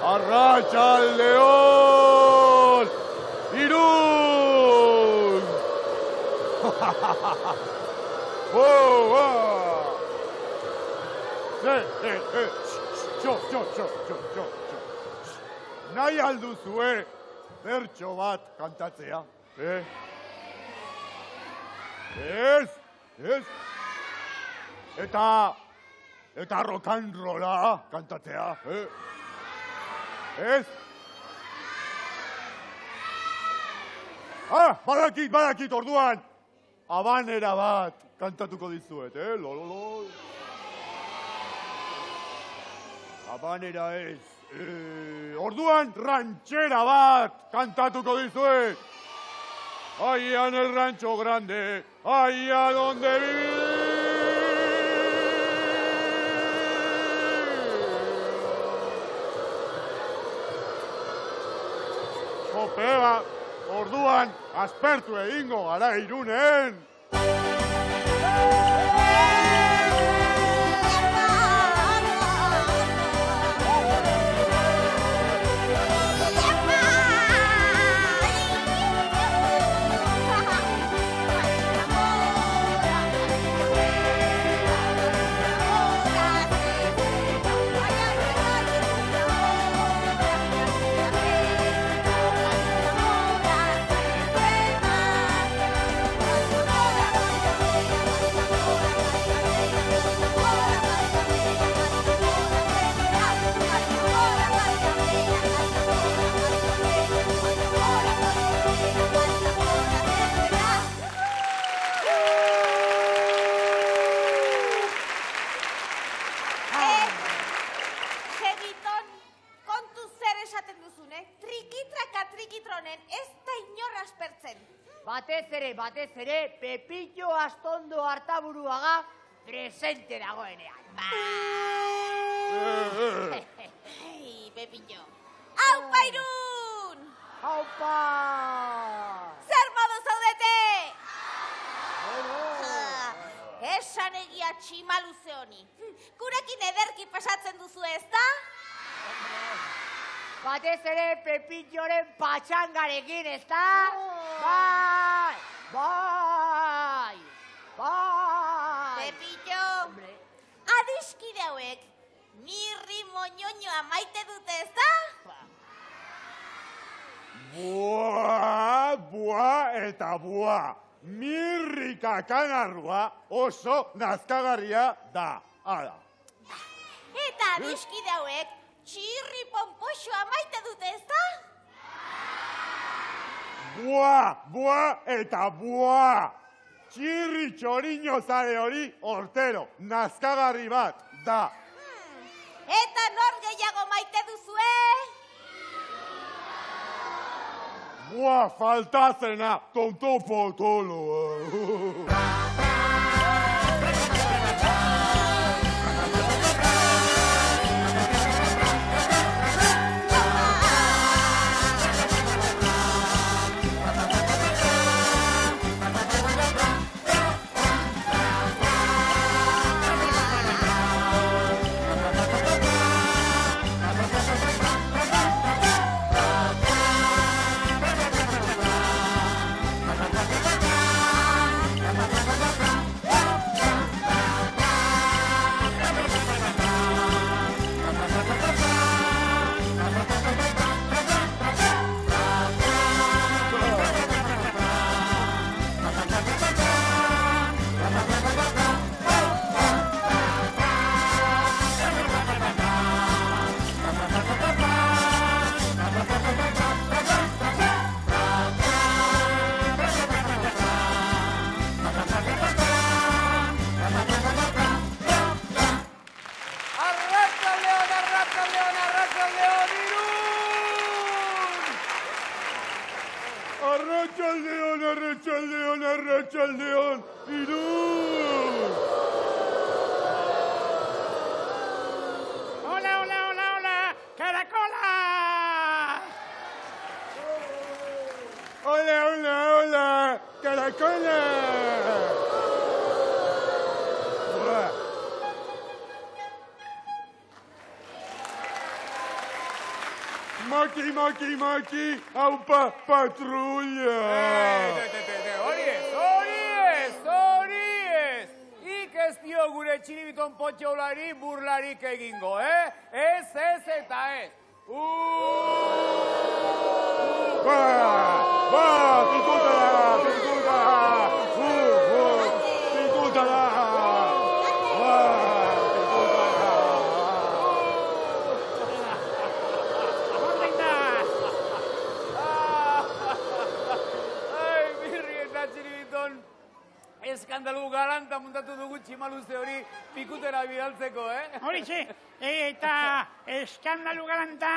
Arratsaldeon! Irun! Jo. Nahi alduzue bertso bat kantatzea, Ez? Eta rock and rolla kantatzea, Ez? Badakit orduan, habanera bat kantatuko dizuet, lololo. Habanera ez. Orduan, ranchera bat kantatuko dizuet. Allá en el rancho grande, allá donde viví. Sopeba, orduan, aspertu egingo gara Irunen. Batez ere, Pepillo Astondo Artaburuaga presente dagoenean. Ei, Pepillo. Aupa, Irun! Aupa! Zer modu zaudete? Esan egia tximaluze honi. Gurekin ederki pasatzen duzu, ezta? Batez ere, Pepilloren patxangarekin, ezta? Bai! Pepillo, adiskide hauek, mirri moñoñoa maite dute, ezta? Buah. Mirri kakanarrua oso nazkagarria da. Hala. Eta adiskide hauek, txirri pompoxoa maite dute, ezta? Buah. Txirri txoriño zare hori ortero, nazkagarri bat da. Eta nor gehiago maite duzue? Faltazena, tonto potoloa. Arratsaldeon, Irun! Hola, Caracola! Hola, Karakole! Maki, aupa patrulla! Hori ez! Ik ez dio gure txiribiton potxaulari burlarik egingo, Ez eta ez! Eskandalu galanta muntatu dugu tximaluze hori pikutera bidaltzeko, Horixe, eta eskandalu galanta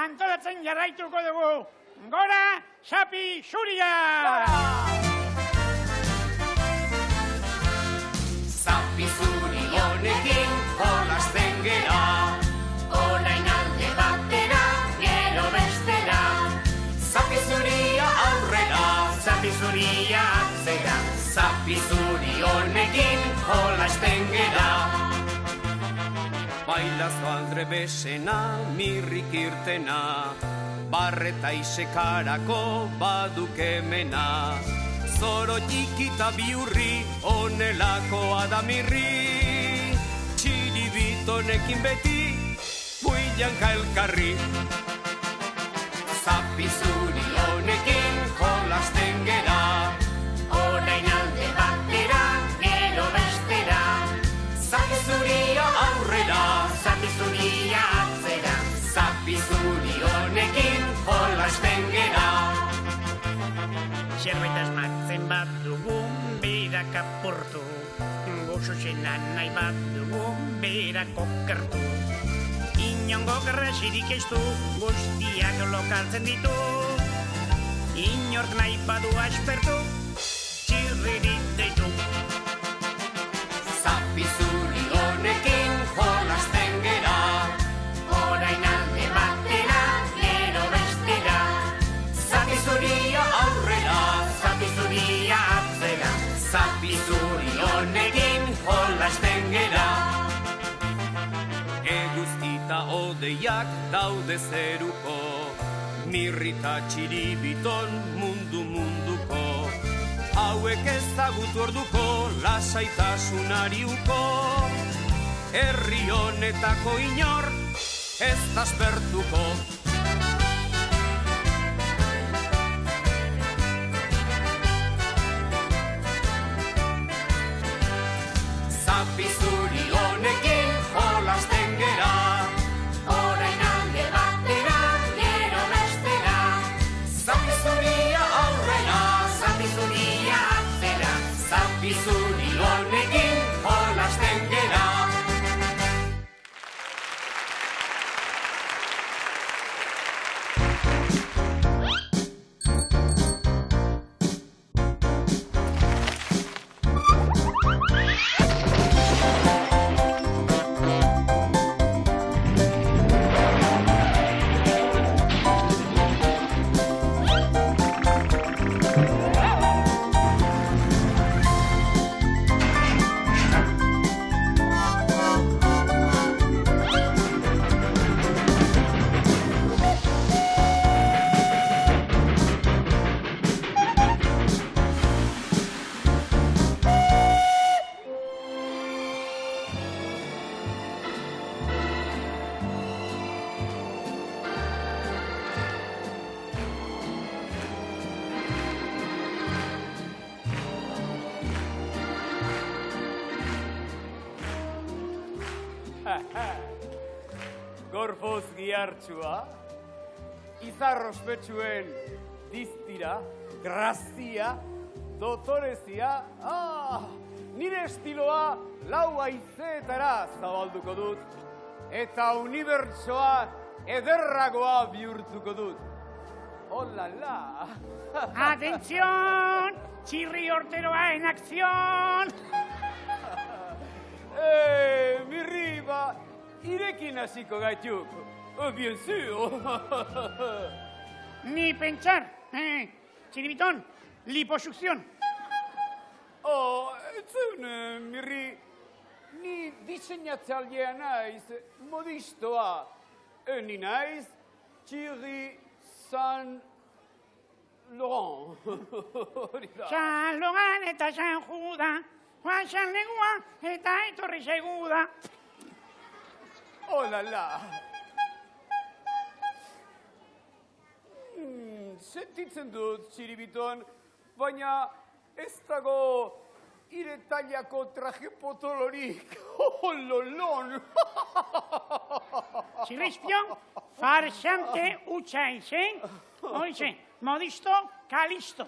antolatzen jarraituko dugu. Gora, Sapi Zuria! Zapi zuri honekin jolasten gera, orain alde batera, gero bestera. Zapi zuria aurrera, zapi zuria atzera. Zapi zuri honekin jolasten gera. Bailazo aldrebesena, mirrik irtena, barreta isekarako badukemena. Zoro txikita biurri, onelako adamirri. Txiribitonekin beti, builanka elkarri. Zapi zuri honekin jolasten gera, orain alde batera, gero bestera. Zapi zuria aurrera, zapi zuria atzera. Zapi zuri honekin jolasten gera. Zerbait asmatzen bat dugun berak apurtu, gozozenan nahi bat dugun berak okertu. Inongo grasirik ez du, guztiak lokartzen ditu. Inork nahi badu aspertu, txirririk deitu. Zapi zuri honekin jolasten gera, orain alde batera, gero bestera. Zapi zuria aurrera, zapi zuria atzera. Zapi zuri honekin jolasten gera. Eguzkita odeiak daude zeruko, mirrita txiribiton munduko. Hauek ezagutu orduko, lasaitasunari uko. Herri honetako inor, ez taspertuko. Zapi zuri honekin jolasten gera, orain alde batera, gero bestera. Zapi zuria aurrera, zapi zuria atzera. Zapi zuri honekin jolasten gera. Gorpoz gihartxua, izar ospetsuen diztira, grazia, dotorezia, nire estiloa lau haizeetara zabalduko dut, eta unibertsoa ederragoa bihurtuko dut. Olala! Atención, txirri horteroa en acción! Mirri, irekin hasiko gaituk. Bien sûr. Ni pensar, txiribitón, liposucción. Oh, entzun, Mirri, ni diseinatzailea naiz, modistoa. Ni naiz, Thierry Saint Laurent. Hori da. San Logan eta San Juda, Juan San Legua eta etorri seguda. Oh la la. Sentitzen dut, Txiribiton, baina ez dago ire tailako traje potolorik. Oh, lolon! Silvestion, farsante utxaize, oize, modisto, kalisto.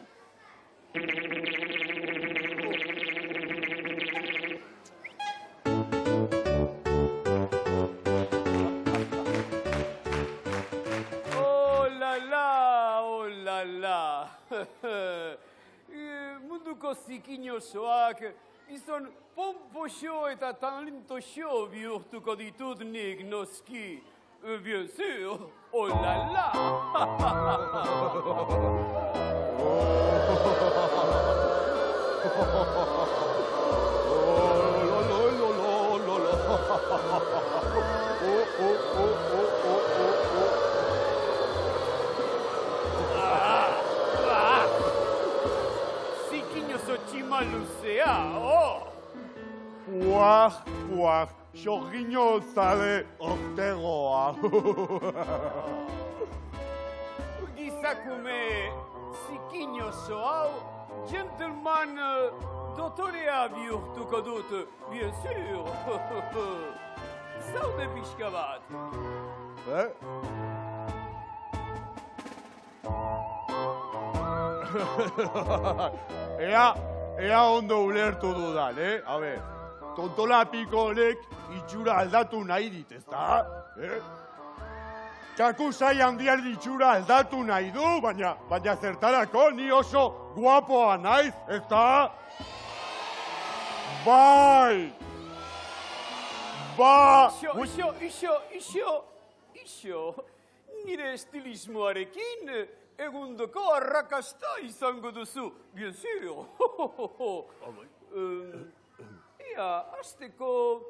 Oh la la. Munduko zikinosoak, izan pompoxo eta talentoxo bihurtuko ditut nik noski. Bien sûr, oh la la. Zikinoso tximaluzea, oh! Puak, puak, xorgino zale ortegoa. Gizakume zikinoso hau, gentleman dotorea bihurtuko dut, bien sûr. Zaude pixka bat. Ea ondo ulertu dudan, A ber, tontolapiko honek itxura aldatu nahi dit, ezta? Kakusai handiar itxura aldatu nahi du, baina zertarako ni oso guapoa naiz, ezta? Bai! Ba! Ixo, nire estilismoarekin egundoko arrakasta izango duzu, bien sûr. Ea, azteko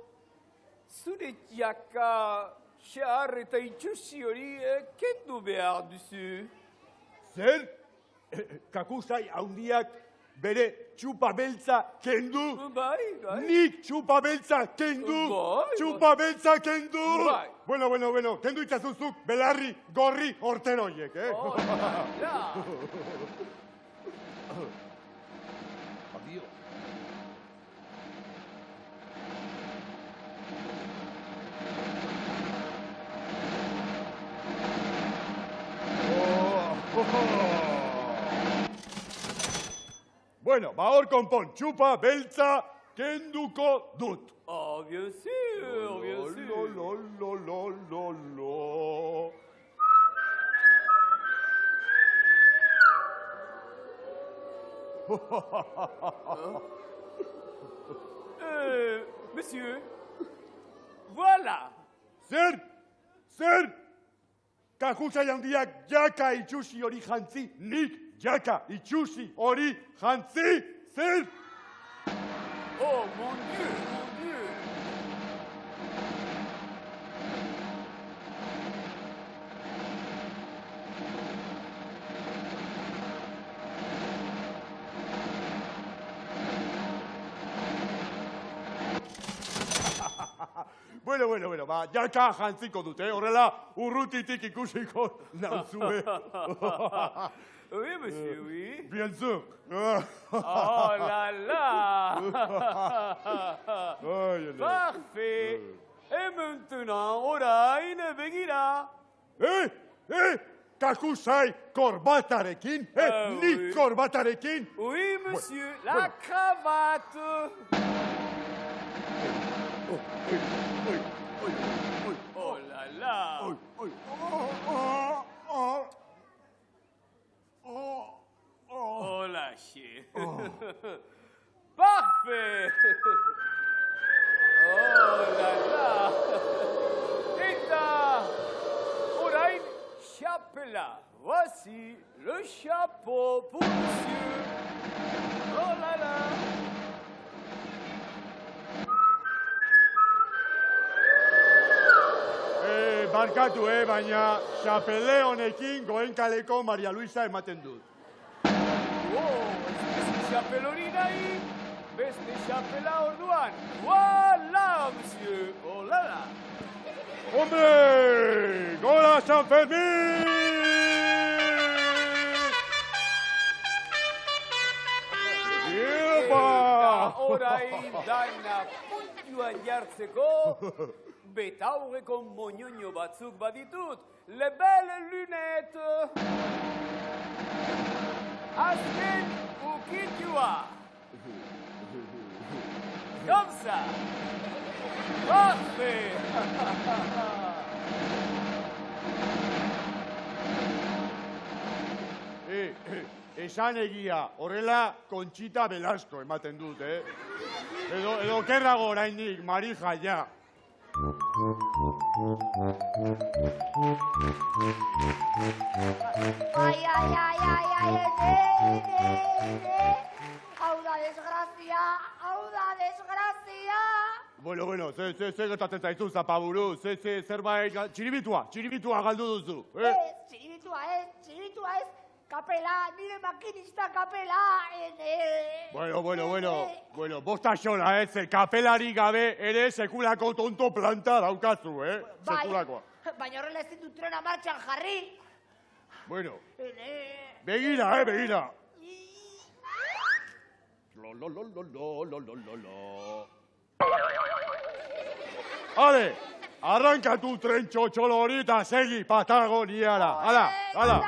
zure jaka, xar eta itxusi hori kendu behar duzu. Zer? Kakusai handiak bere txupa beltza kendu? Bai. Nik txupa beltza kendu? Bai. Txupa beltza kendu? Bai. Bueno, kendu itzazuzuk belarri gorri horten horiek, Oh, la. Adio. Bueno, hor konpon, txupa beltza kenduko dut. Oh, bien sûr, bien sûr. Lo. Monsieur, voilà. Zer? Kakusai handiak jaka itxusi hori jantzi, nik jaka itxusi hori jantzi, zer? Oh, mon Dieu. Bueno, jaka jantziko dut, horrela urrutitik ikusiko nauzue. Oui, monsieur, oui. Bien sûr. Oh là là. Parfait. Et maintenant, orain, begira. Kakusai korbatarekin, oui. nik korbatarekin. Oui, monsieur, la cravate. Oh là là. Oh lâché. Parfait. Oh là là. Eta, orain, là, voici le chapeau pour monsieur. Oh là là. Barkatu, baina xapele honekin Goenkaleko Maria Luisa ematen dut. Oh, ez xapel hori nahi, beste xapela orduan. Voilà, monsieur, oh là là. Hombre, gola San Fermín! Iepa! Orain daina puntuan jartzeko, betaurreko moñoño batzuk baditut, le belle lunette. Azken ukitua. Comme ça. Parfait. Esan egia, horrela Conchita Velasco ematen dut, Edo kerrago orainik, Marija, ja. Ai, hau da desgrazia. Bueno, ze gertatzen zaizu, zapaburu, zerbait, txiribitua galdu duzu, Txiribitua ez, kapela, nire makinista kapela, Bueno, bosta xola, kapelari gabe ere sekulako tonto planta daukazu, sekulakoa. Baina horrela ez ditut trena martxan jarri. Bueno, begira. Ale, arrankatu tren txotxolo hori eta segi Patagoniara. Hala. Ale.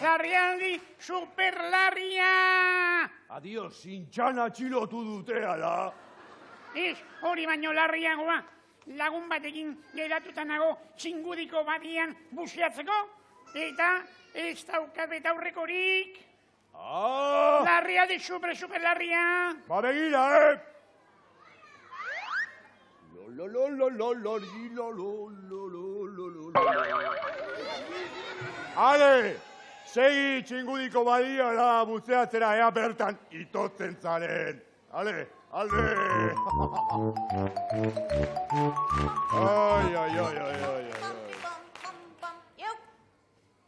Larrialdi, superlarria. Adios, zintxana txilotu dute, ala. Ez, hori baino larriagoa. Lagun batekin geratuta nago txingudiko badian busiatzeko, eta ez daukat betaurrekorik. Larrialdi, superlarria. Ba begira, Ale, segi txingudiko badiara buzeatzera ea bertan itotzen zaren. Ale.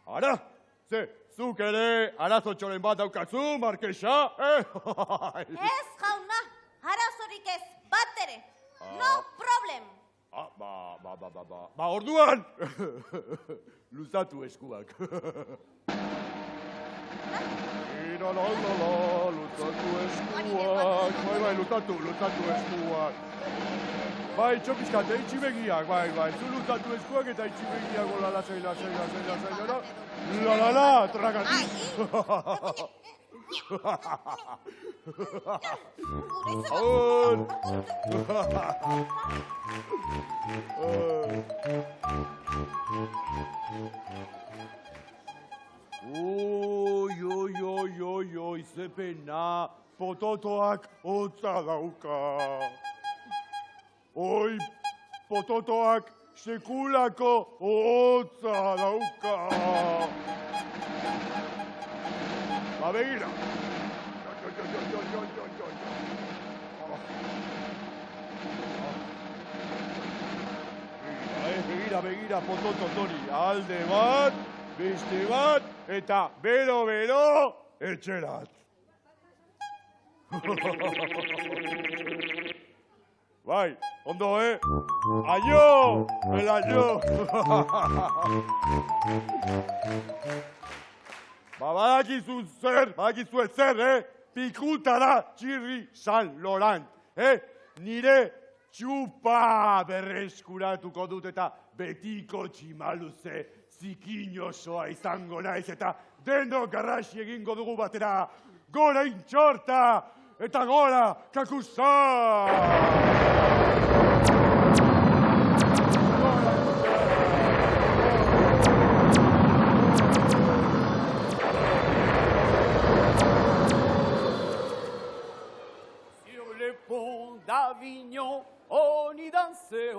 Ara, zuk ere arazotxoren bat daukazu, Markesa, Ez, jauna, arazorik ez, bat ere. No problem. Ba, orduan, luzatu eskuak. Luzatu eskuak. Bai, luzatu eskuak. Bai, txopizkate, itxibegiak, bai. Zu luzatu eskuak eta itxibegiak gola lasai. La, tragatik. Aur! Oi, ze pena, pototoak hotza dauka. Oi, pototoak sekulako hotza dauka. Ba, begira. Begira, pototot hori. Alde bat, beste bat, eta bero, etxerat. Bai, ondo, Aio, aio. Ba, badakizu zer, pikutara txirri San Laurent, Nire txupa berreskuratuko dut eta betiko tximaluze zikin osoa izango naiz eta denok garrasi egingo dugu batera. Gora intxorta eta gora kakusa! Sur le pont d'Avignon, on y dansait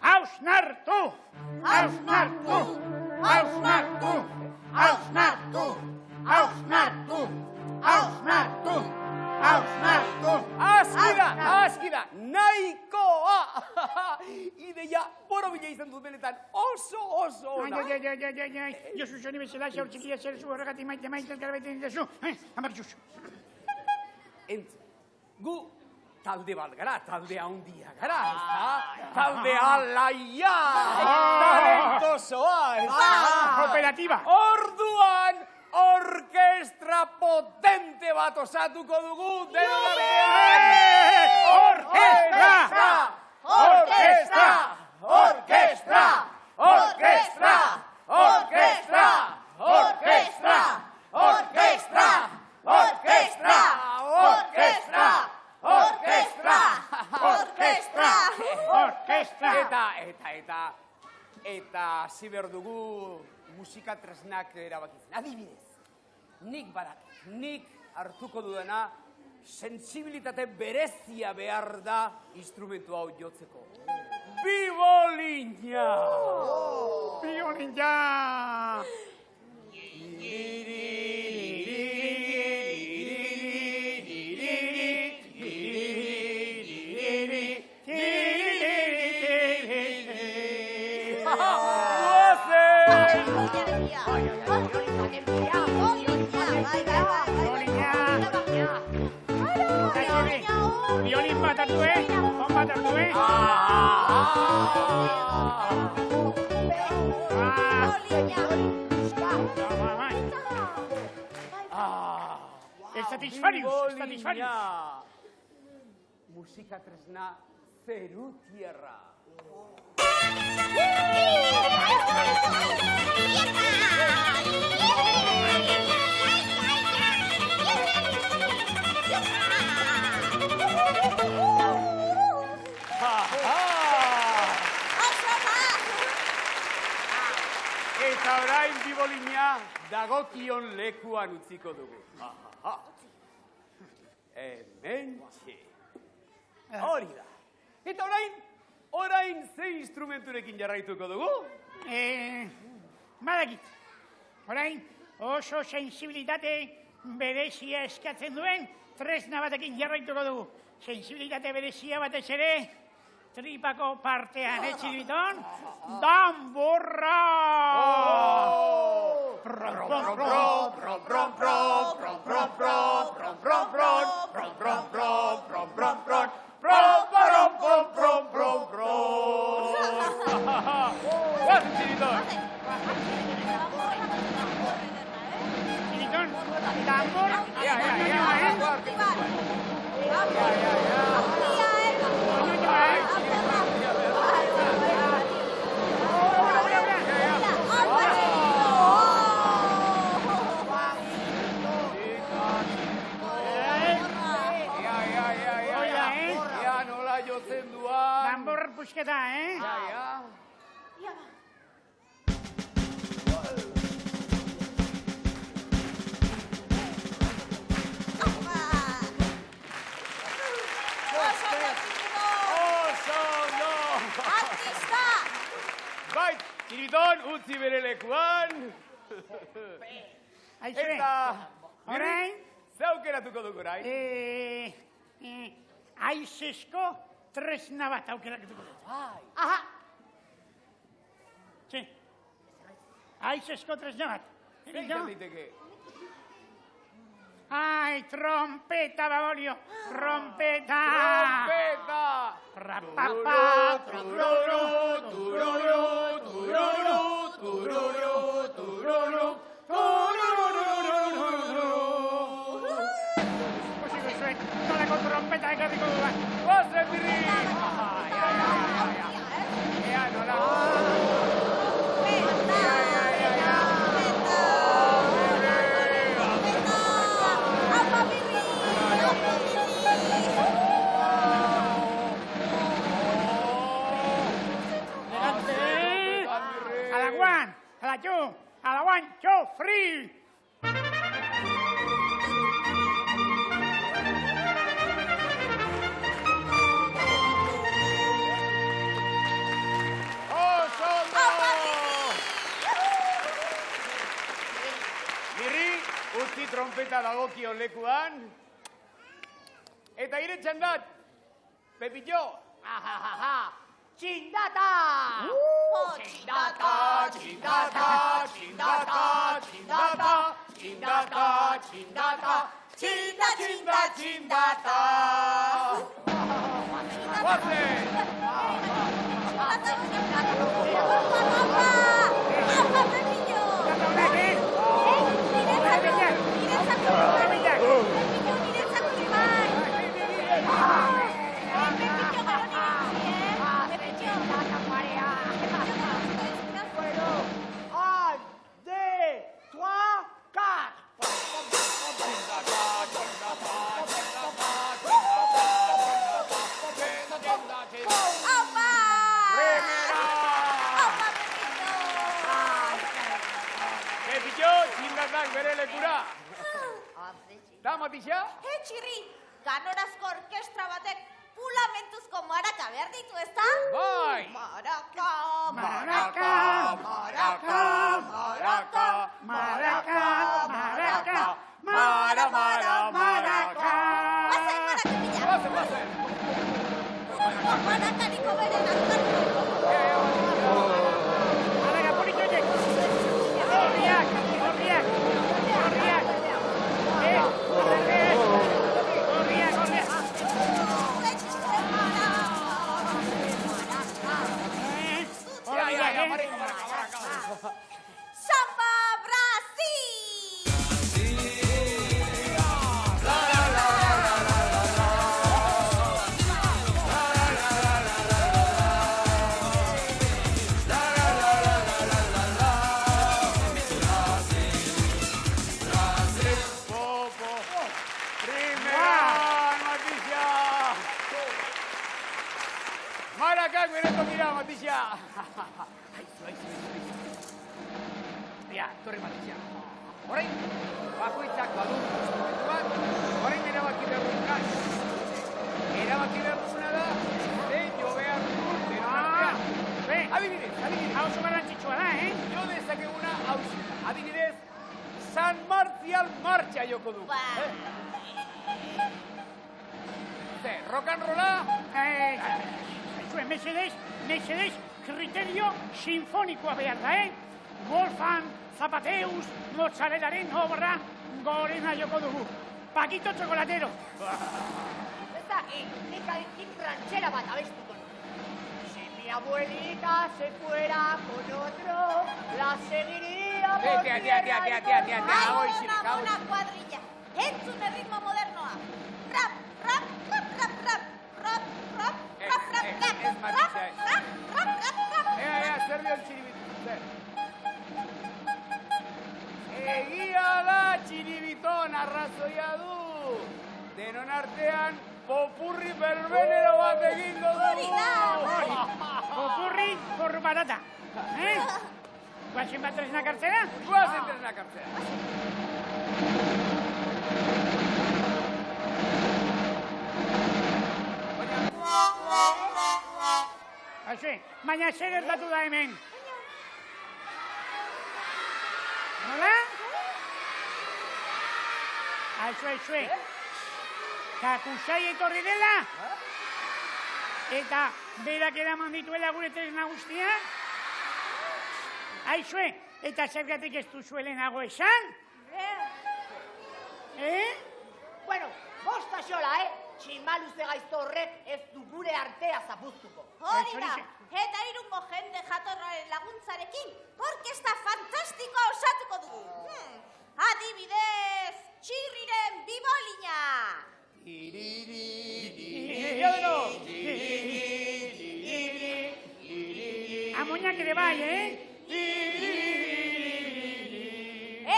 Hausnartu! Hausnartu! Hausnartu! Hausnartu! Hausnartu! Hausnartu! Hausnartu! Aski da, nahikoa! Ideia borobila izan dut benetan oso ona. Josu zoni bezala, zaur txikia zer zu horregatik maite elkarbaiten dituzu. Hamar Josu. Gu talde bat gara, talde handia gara, talde alaia, talentosoa, Kooperativa. Orduan, orkestra potente bat osatuko dugu denon artean. Orkestra! Orkestra! Orkestra! Orkestra! Orkestra! Orkestra! Orkestra! Orkestra! Orkestra! Orkestra! Orkestra! Orkestra! Eta hasi behar dugu musika tresnak erabakitzen. Adibidez, nik hartuko dudana sensibilitate berezia behar da instrumentu hau jotzeko. Bibolina! Biolina! Violin bat hartu, on bat hartu, Satisfarius. Musika tresna zeru tierra. Eta orain bibolina dagokion lekuan utziko dugu. Hementxe. Hori da. Eta orain ze instrumenturekin jarraituko dugu? Badakit. Orain oso sensibilitate berezia eskatzen duen tresna batekin jarraituko dugu. Sensibilitate berezia batez ere tripako partean, Txiribiton? Danborra! Txiribiton, tambor, tambor pusketa, Bai, Txiribiton, utzi bere lekuan. Eta, orain, zeukeratuko dugu orain. Aizesko tresna bat aukeratuko dugu. Aha, Sí. Aizesko tresna bat. Zer liteke? Ai, trompeta, Babolio, trompeta! Trompeta! Rapapa, Tururu, tururu, tururu, tururu, tururu, tururu. Musiko zuek, nolako trompeta ekarriko duan. Gozen birri! Ea, nola? A la one, two, three. bakoitza dagokion lekuan. Eta iretzen dat, Pepillo. Txindata! Txindata, txindata, txindata, txindata, txindata, txindata, txinda, txinda, txindata. Guazen! Bere lekura. Da, Matixia? Txirri, ganorazko orkestra batek pulamentuzko maraka behar ditu, ezta? Bai! Maraka, Maraka, maraka, maraka, maraka, maraka, mara, mara, maraka. Bazen maraka bila. Bazen. Marakaniko bere nazkartu. Maraka, politoitek. Horriak. Samba Brasil! Marakak bereto dira, Matixia. Ja, torri Matixia. Orain, bakoitzak badu instrumentu bat, orain erabaki behar dut. Erabaki behar duzuna da, jo behar dut, adibidez. Hau oso garrantzitsua da, Jo dezakeguna hausia. Adibidez, San Martial martxa joko du. Rock and rolla? Mesedez, kriterio sinfonikoa behar da, Wolfgang Zapateus Mozzarellaren obra gorena joko dugu. Paquito Chocolatero. Nik ranchera bat abestuko nuke. Si mi abuelita se fuera con otro, la seguiría por tierra y por mar. Una cuadrilla. Entzun erritmo modernoa. Rap, rap, rap, rap, rap. Rap, rap, rap, rap, rap. Ez Matixia, ez. Rap, rap, rap, rap. Zer dion txiribitu, zer? Egia da txiribiton arrazoia du. Denon artean popurri berbenero bat egingo Hori da, dugu. Popurri por barata. Guazen bat tresnak hartzera? Guazen tresnak hartzera. Baina zer gertatu da hemen? Nola? Aizue. Kakusai etorri dela? Eta berak eraman dituela gure tresna guztiak? Aizue, eta zergatik ez duzuelenago esan? Bueno, bosta xola, Tximaluze gaizto horrek ez du gure artea zapuztuko. Hori da, eta irungo jende jatorraren laguntzarekin, orkesta fantastikoa osatuko dugu. Adibidez, Txirriren bibolina. Amoñak ere bai,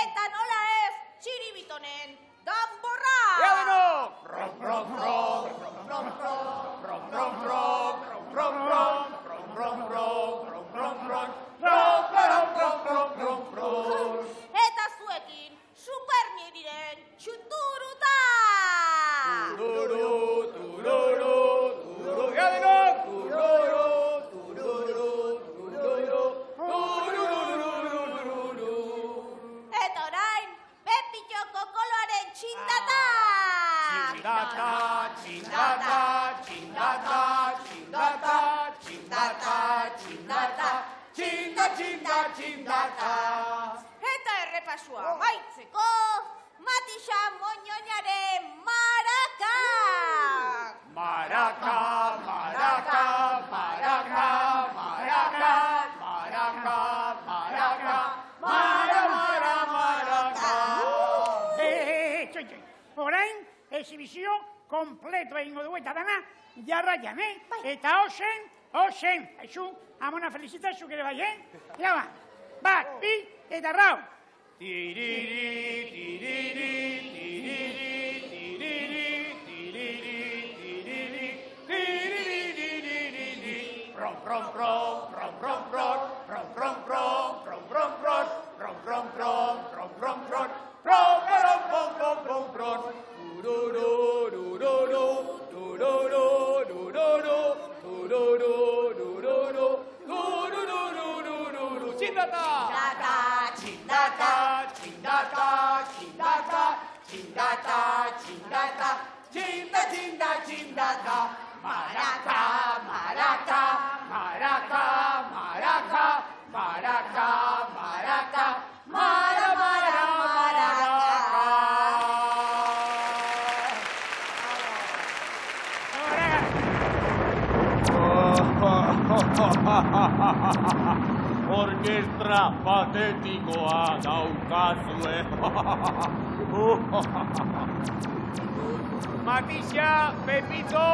Eta nola ez, Txiribitonen danborra. Eta zuekin, Supernieriren txuturuta! txindata, txinda, txinda, txindata. Eta errepasua amaitzeko, Matisa Moñoñaren maraka! Maraka, maraka, maraka, maraka, maraka, maraka, maraka. Txoi. Orain, exhibizio kompleto egingo dugu eta dana jarraian, Eta osen, haizu, amona felicitazuk ere bai, Ja ba, bat, bi, eta rau. Orkestra patetikoa daukazue. Matisa, Pepito,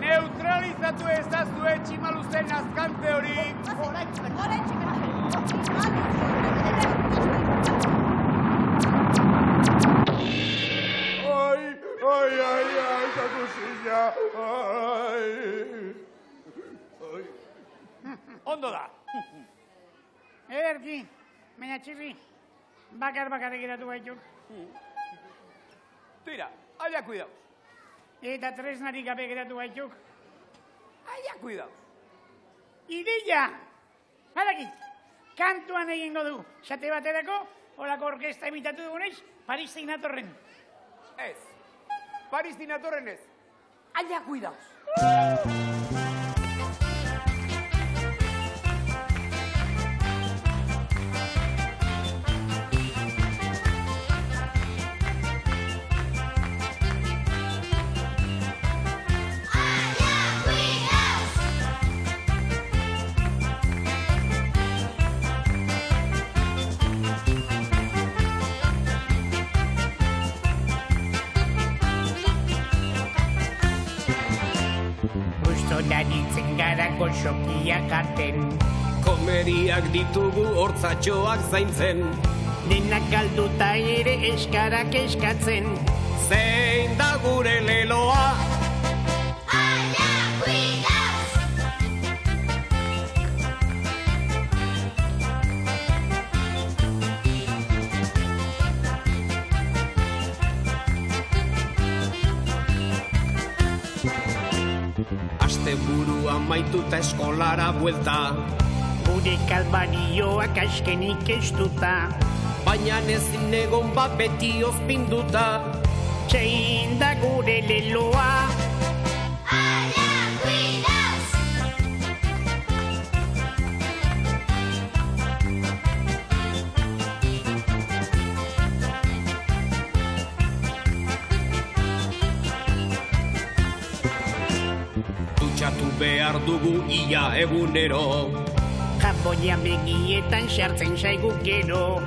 neutralizatu ezazue tximaluzen azkante hori. Ai, Katusilla, ai. Ondo da. Ederki, baina txirri, bakar egiratu baituk. Tira, aia cuidaos. Eta tresnarik gabe geratu baituk. Aia cuidaos. Ideia! Badaki, kantuan egingo du. Xate baterako, holako orkesta imitatu dugunez, Paristin atorren. Ez. Paristin atorren ez. Aia cuidaos. Naritzen gara goxokiak aten, Komeriak ditugu hortzatxoak zaintzen, denak galduta ere eskarak eskatzen. Zein da gure leloa? Asteburua maituta eskolara buelta, Gure kalbarioak askenik estuta, baina ezin egon bat beti ozpinduta. Zein da gure leloa? Dutxatu behar dugu ia egunero, Jaboia begietan sartzen zaigu gero,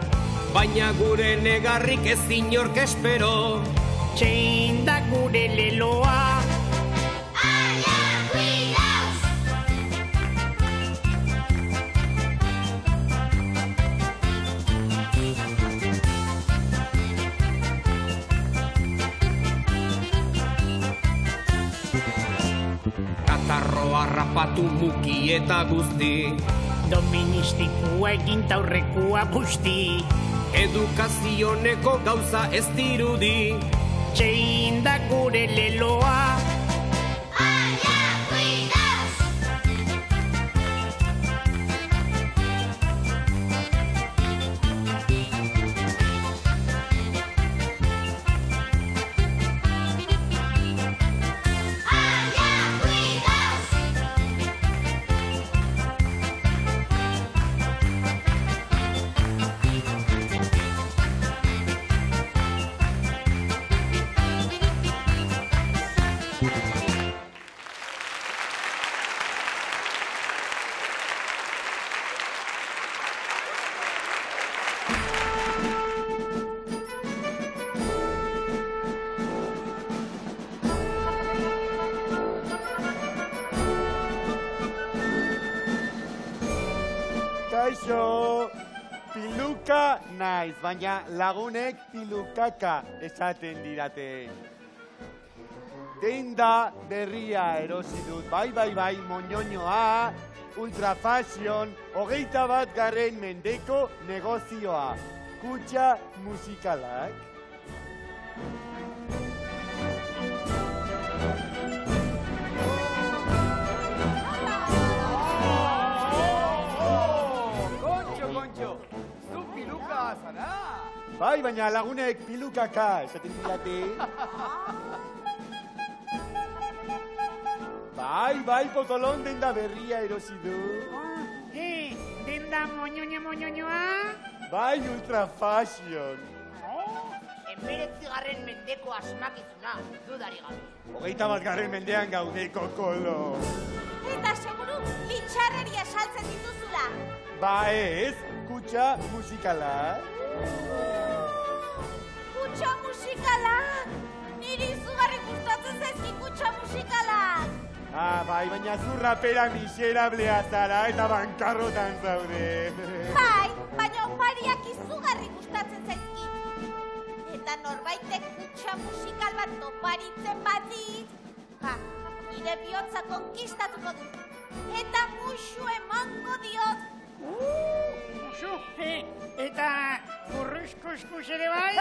baina gure negarrik ez inork espero. Zein da gure leloa? Katarroa rapatu muki eta guzti, Doministikua egin taurrekua busti, edukazioneko gauza ez dirudi. Zein da gure leloa? Kaixo, piluka naiz, baina lagunek pilukaka esaten didate. Denda berria erosi dut, bai, moñoñoa, ultrafashion, 21. mendeko negozioa. Kutxa musikalak. Kontxo, zu piluka zara? Bai, baina lagunek pilukaka esaten didate. Bai, potolon denda berria erosi du. Denda moñoñoa? Bai, ultrafashion. 19. mendeko asmakizuna, dudari gabe. 21. mendean gaude kokolo. Eta seguru, litxarreria saltzen dituzula. Ba ez, kutxa musikala. Kutxa musikalak! Niri izugarri gustatzen zaizki kutxa musikalak! Bai, baina zu rapera miserablea zara eta bankarrotan zaude. Bai, baina opariak izugarri gustatzen zaizki. Eta norbaitek kutxa musikal bat oparitzen batit, nire bihotza konkistatuko dut. Eta musu emango diot. Musu, eta kurruskuskus ere bai?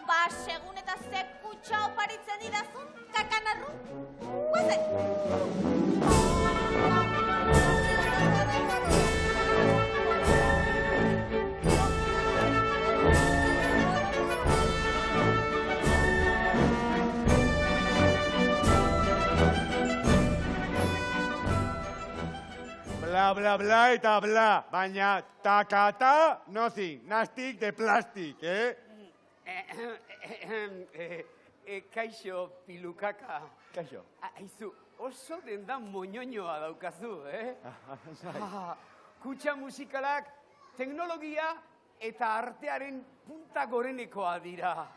Ba, segun eta ze kutxa oparitzen didazun, kakanarru. Guazen! Bla, bla eta bla, baina takata, nothing, nastik de plastik, Kaixo, pilukaka. Kaixo. Aizu, oso denda moñoñoa daukazu, Kutxa musikalak teknologia eta artearen punta gorenekoa dira.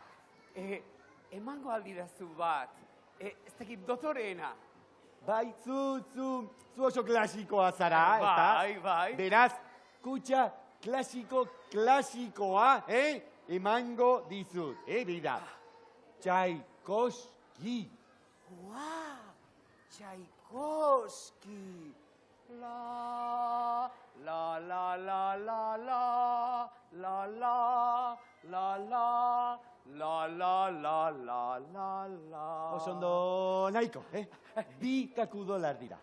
Emango aldirazu bat, ez dakit dotoreena. Bai, zu oso klasikoa zara, eta? Bai. Beraz, kutxa klasikoa, emango dizut, bida. Tchaikovsky. Tchaikovsky. La, la, la, la, la, la, la, la, la, la, la, la, la, la, la, la. Oso ondo nahiko, Bi $2 dira.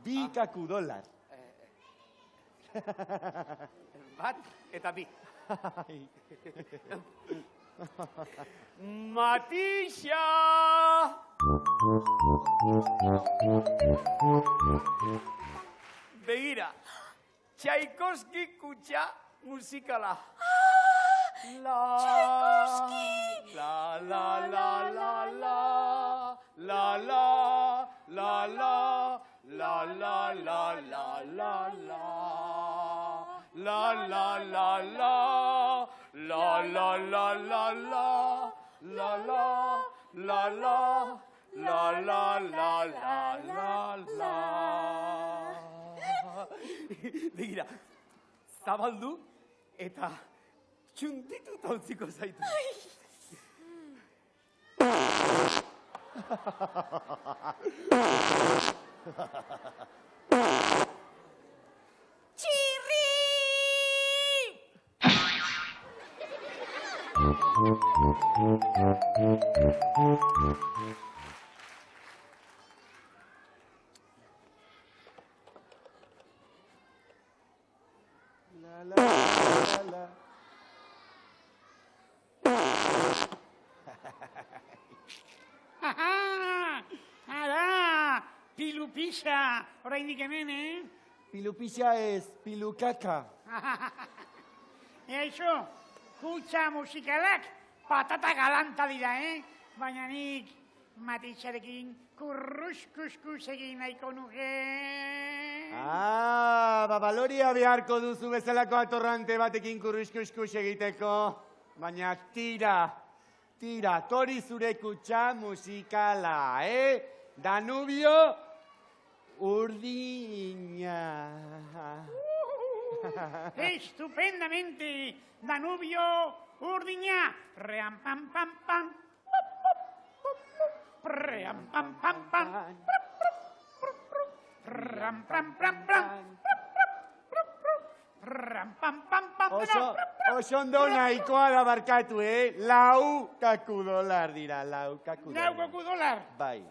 Bi $2. Bat eta bi. Matixa! Begira, Tchaikovsky kutxa musikala. Tchaikovsky! La, la, la, la, la, la, la, la, la, la, la, la, la, la, la. La, la, la, la, la, la, la, la, la, la, la, la, la, la, la, la, la, la. Begira, zabaldu eta txuntitu tautziko zaitu. Txirri! La, la, la, la. Ara, pilupixa, oraindik hemen, Pilupixa ez, pilukaka. Eixo, kutxa musikalak patata galanta dira, Baina nik matixarekin kurruskuskus egin nahiko nuke. Baloria beharko duzu bezalako atorrante batekin kurruskuskus egiteko. Baina tira, tori zure kutxa musikala, Danubio urdina. Estupendamente. Danubio Urdina. Ream pam pam pam. Ream pam pam pam. Ram pam pam pam. Ram pam pam pam. Oso ondo nahikoa da barkatu, $4 dira, $4. $4. Bai.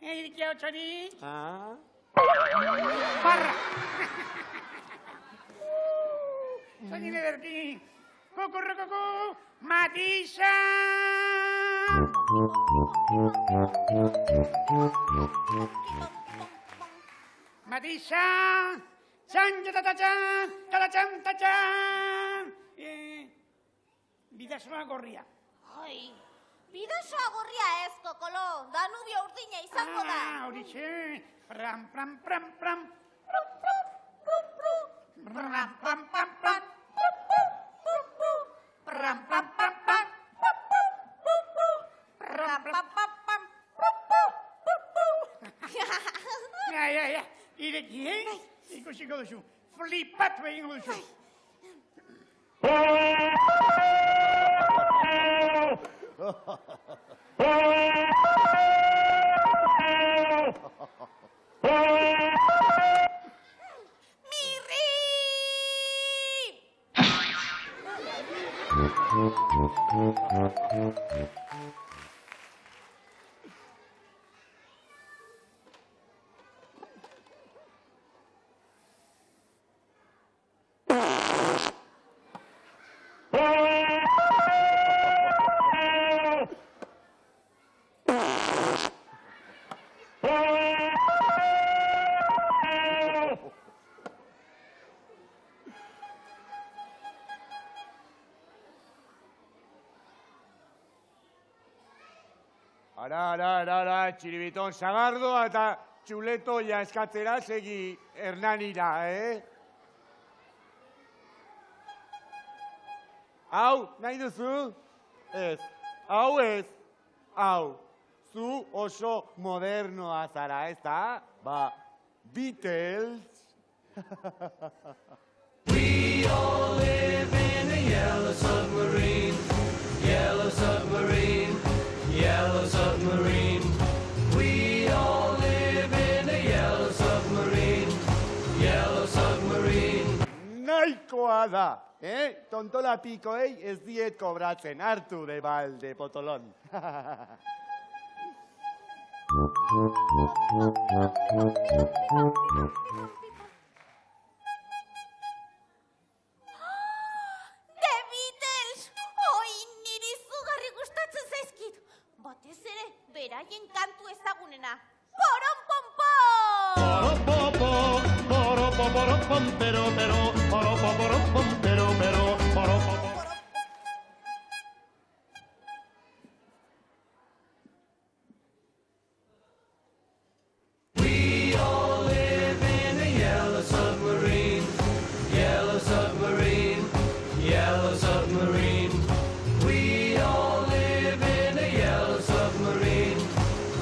Eirik hotxori. Barra. Zagin ederki. Kukurrukuku. Matisa. Matisa. Txan-txan-txan, txan-txan-txan. Bidasoa gorria. Ai, bidasoa gorria ez, Kokolo. Danubio Urdina izango da. Horixe. Pram, pram, pram, pram. Pram, pam, pam, pam. Pram, pam, pam, pam. Pram, pam, pam, pam. Ja. Ireki, ikusiko duzu. Flipatu egingo duzu. Mirri! Ara, txiribiton sagardoa eta txuleto jaskatzera segi Hernanira, Hau, nahi duzu? Ez. Hau ez. Hau. Zu oso modernoa zara, ez da? Ba, Beatles. We all live in a yellow submarine, yellow submarine, yellow submarine. We all live in a yellow submarine, yellow submarine. Nahikoa da, Tontola pikoei ez diet kobratzen, hartu de balde, potolon. The Beatles! Oi, niri izugarri gustatzen zaizkit. Batez ere, beraien kantu ezagunena. Poron pompon! We all live in a yellow submarine, yellow submarine, yellow submarine. We all live in a yellow submarine,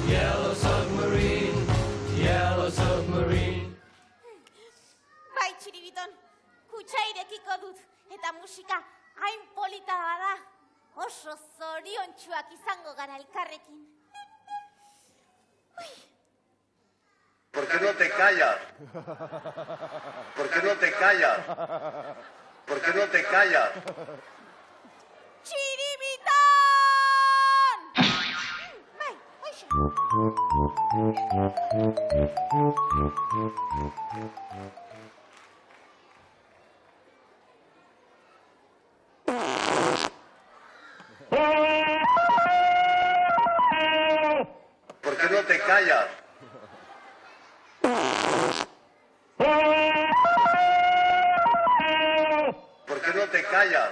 yellow submarine, yellow submarine. Bai, txiribiton, kutsa irekiko dut. Eta musika hain polita bada. Oso zoriontsuak izango gara elkarrekin. ¿Por qué no te callas? ¿Por qué no te callas? ¿Por qué no te callas? Txiribiton! Bai, hoxe. ¿Por qué no te callas? ¿Por qué no te callas?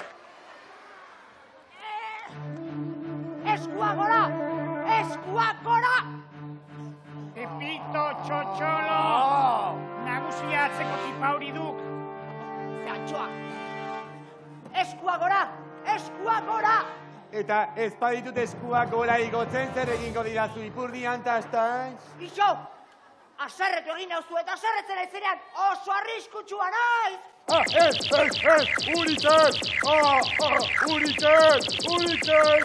Eskuagora! Eskuagora! Pepito txotxolo! Nagusia atzeko tipa hori duk. Zehatxoa! Eskuagora! Eskuagora! Eta ez baditut eskuak gora igotzen zer egingo dirazu ipurdian tastan? Ixo! Aserretu egin nauzu eta aserretzen aizenean oso arriskutsua naiz. Ez, Ulises! Ulises! Ulises!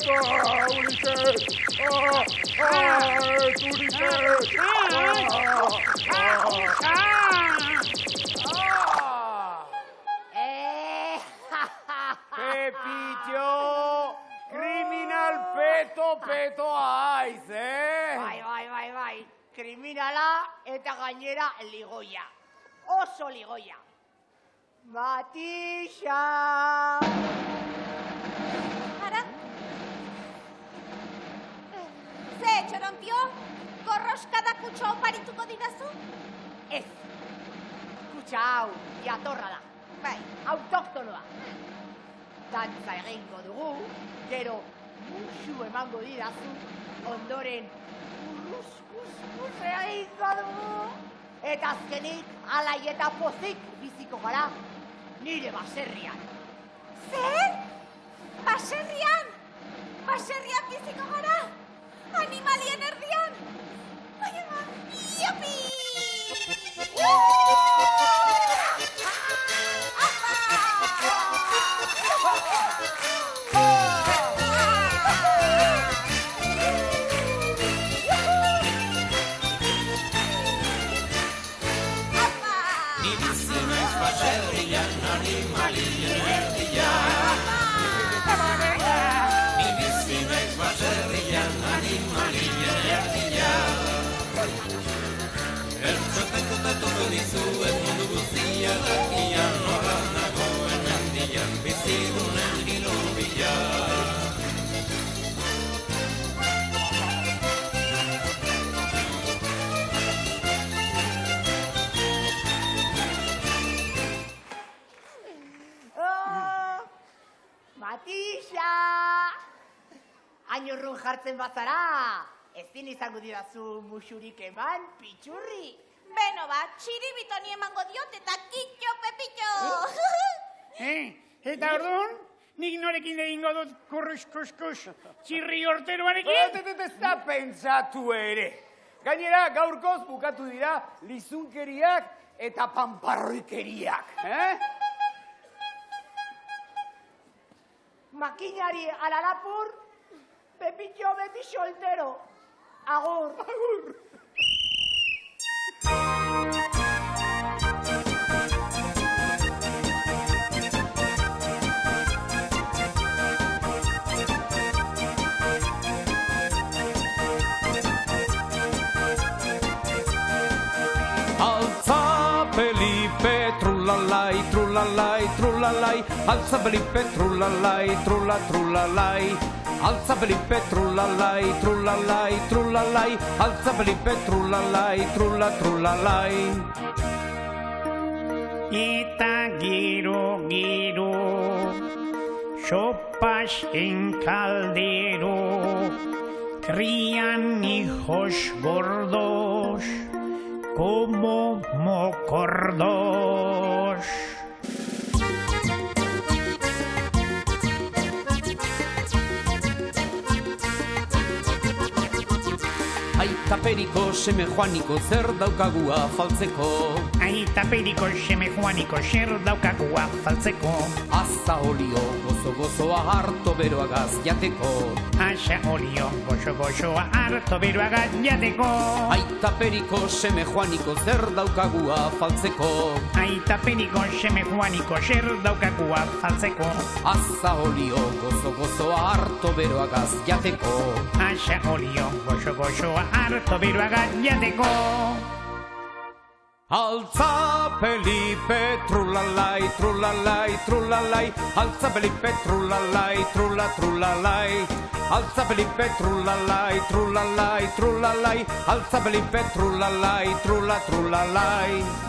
Pepito, kriminal peto aiz, Bai. Kriminala eta gainera ligoia. Oso ligoia. Matixa! Ara? Ze, txorompio? Gorroskada kutxo oparituko dinazu? Ez. Kutxa hau, jatorra da. Bai. Autoktonoa. Dantza egingo dugu, gero musu emango didazu, ondoren urruz egingo dugu. Eta azkenik, alai eta pozik biziko gara, nire baserrian. Zer? Baserrian? Baserrian biziko gara? Animalien erdian? Bai, ama, iopi! Matixa! Hain urrun jartzen bazara, ezin izango didazu musurik eman, pitxurri. Beno bat, txiribitoni emango diot eta kitxo pepitxo! Eta orduan, nik norekin egingo dut kurrus-kus-kus txirri horteroarekin? Ez da pentsatu ere. Gainera, gaurkoz bukatu dira lizunkeriak eta pamparrikeriak. Makinari alalapur, Pepitxo beti soltero. Agur. Agur. Trulalai, trulalai, trulalai, alza Felipe, trulalai, trulalai, alza Felipe, trulalai, trulalai, trulalai, alza Felipe, trulalai, trulalai. Eta giro, sopas en caldero, crían hijos gordos como mocordos. Aita periko, seme joaniko, zer daukagu afaltzeko. Aita periko, seme joaniko, zer daukagu afaltzeko. Aza olio, gozo-gozoa harto beroagaz jateko. Aza olio, gozo-gozoa harto beroagaz jateko. Aita periko, seme joaniko, zer daukagu afaltzeko. Aita periko, seme joaniko, zer daukagu afaltzeko. Aza olio, gozo-gozoa harto beroagaz jateko. Aza olio, gozo-gozoa harto beroagaz jateko. Alza Felipe, trulalai, trulalai, trulalai, alza Felipe, trulalai, trulalai, alza Felipe, trulalai, trulalai, trulalai, alza Felipe, trulalai, trulalai.